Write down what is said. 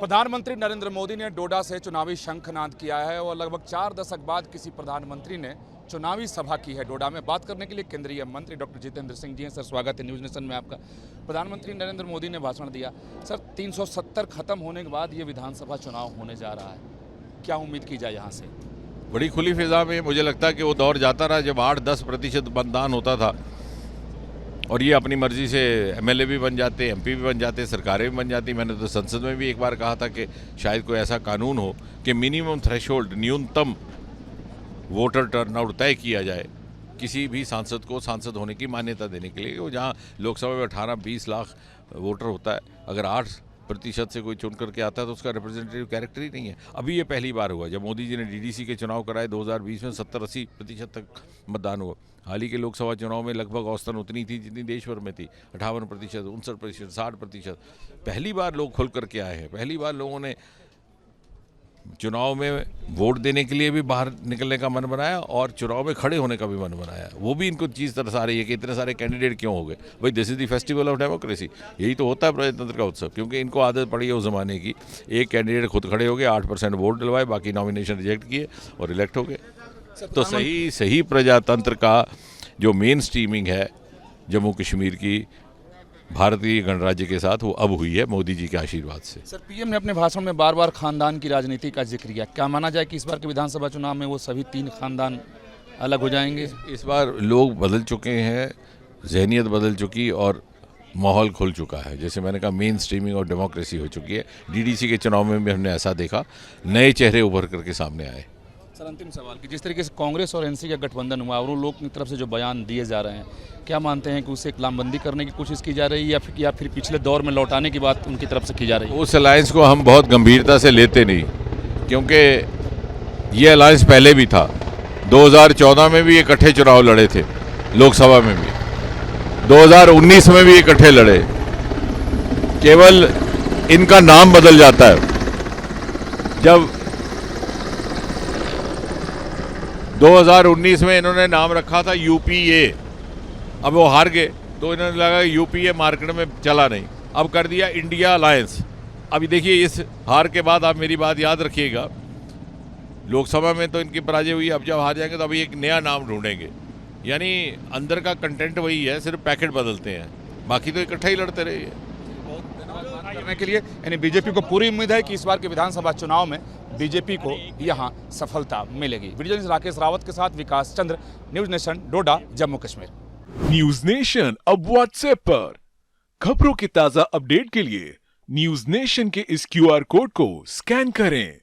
प्रधानमंत्री नरेंद्र मोदी ने डोडा से चुनावी शंखनाद किया है और लगभग 4 दशक बाद किसी प्रधानमंत्री ने चुनावी सभा की है डोडा में। बात करने के लिए केंद्रीय मंत्री डॉक्टर जितेंद्र सिंह जी हैं। सर, स्वागत है न्यूज़ नेशन में आपका। प्रधानमंत्री नरेंद्र मोदी ने भाषण दिया। सर, 370 खत्म होने के बाद ये विधानसभा चुनाव होने जा रहा है, क्या उम्मीद की जाए यहाँ से? बड़ी खुली फिजा में मुझे लगता है कि वो दौर जाता रहा जब 8-10% मतदान होता था और ये अपनी मर्जी से एमएलए भी बन जाते, एमपी भी बन जाते, सरकारें भी बन जाती। मैंने तो संसद में भी एक बार कहा था कि शायद कोई ऐसा कानून हो कि मिनिमम थ्रेशोल्ड, न्यूनतम वोटर टर्नआउट तय किया जाए किसी भी सांसद को सांसद होने की मान्यता देने के लिए। वो जहाँ लोकसभा में 18-20 लाख वोटर होता है, अगर 8% से कोई चुन करके आता है तो उसका रिप्रेजेंटेटिव कैरेक्टर ही नहीं है। अभी ये पहली बार हुआ जब मोदी जी ने डीडीसी के चुनाव कराए 2020 में 70-80% तक मतदान हुआ। हाल ही के लोकसभा चुनाव में लगभग औसतन उतनी थी जितनी देश भर में थी, 58%, 59%, 60%। पहली बार लोग खुल करके आए हैं। पहली बार लोगों ने चुनाव में वोट देने के लिए भी बाहर निकलने का मन बनाया और चुनाव में खड़े होने का भी मन बनाया। वो भी इनको चीज़ तरसा रही है कि इतने सारे कैंडिडेट क्यों हो गए। भाई, this is the festival of democracy. यही तो होता है प्रजातंत्र का उत्सव, क्योंकि इनको आदत पड़ी है उस ज़माने की। एक कैंडिडेट खुद खड़े हो गए, 8% वोट डलवाए, बाकी नॉमिनेशन रिजेक्ट किए और इलेक्ट हो गए। तो सही प्रजातंत्र का जो मेन स्ट्रीमिंग है जम्मू कश्मीर की भारतीय गणराज्य के साथ, वो अब हुई है मोदी जी के आशीर्वाद से। सर, पीएम ने अपने भाषण में बार बार खानदान की राजनीति का जिक्र किया। क्या माना जाए कि इस बार के विधानसभा चुनाव में वो सभी 3 खानदान अलग हो जाएंगे? इस बार लोग बदल चुके हैं, जहनियत बदल चुकी और माहौल खुल चुका है। जैसे मैंने कहा, मेन स्ट्रीमिंग और डेमोक्रेसी हो चुकी है। डीडीसी के चुनाव में भी हमने ऐसा देखा, नए चेहरे उभर करके सामने आए। सर, अंतिम सवाल कि जिस तरीके से कांग्रेस और एनसी का गठबंधन हुआ और उन लोगों की तरफ से जो बयान दिए जा रहे हैं, क्या मानते हैं कि उसे लामबंदी करने की कोशिश की जा रही है या फिर पिछले दौर में लौटाने की बात उनकी तरफ से की जा रही है? उस अलायंस को हम बहुत गंभीरता से लेते नहीं, क्योंकि ये अलायंस पहले भी था। 2014 में भी इकट्ठे चुनाव लड़े थे, लोकसभा में भी 2019 में भी इकट्ठे लड़े। केवल इनका नाम बदल जाता है। जब 2019 में इन्होंने नाम रखा था यूपीए, अब वो हार गए तो इन्होंने लगा यूपीए मार्केट में चला नहीं, अब कर दिया इंडिया अलायंस। अभी देखिए, इस हार के बाद आप मेरी बात याद रखिएगा, लोकसभा में तो इनकी पराजय हुई, अब जब हार जाएंगे तो अभी एक नया नाम ढूंढेंगे। यानी अंदर का कंटेंट वही है, सिर्फ पैकेट बदलते हैं, बाकी तो इकट्ठा ही लड़ते रहे। करने के लिए यानी बीजेपी को पूरी उम्मीद है कि इस बार के विधानसभा चुनाव में बीजेपी को यहां सफलता मिलेगी। वीडियो जर्नलिस्ट राकेश रावत के साथ विकास चंद्र, न्यूज़ नेशन, डोडा, जम्मू कश्मीर। न्यूज़ नेशन अब व्हाट्सएप पर खबरों के ताजा अपडेट के लिए न्यूज़ नेशन के इस QR कोड को स्कैन करें।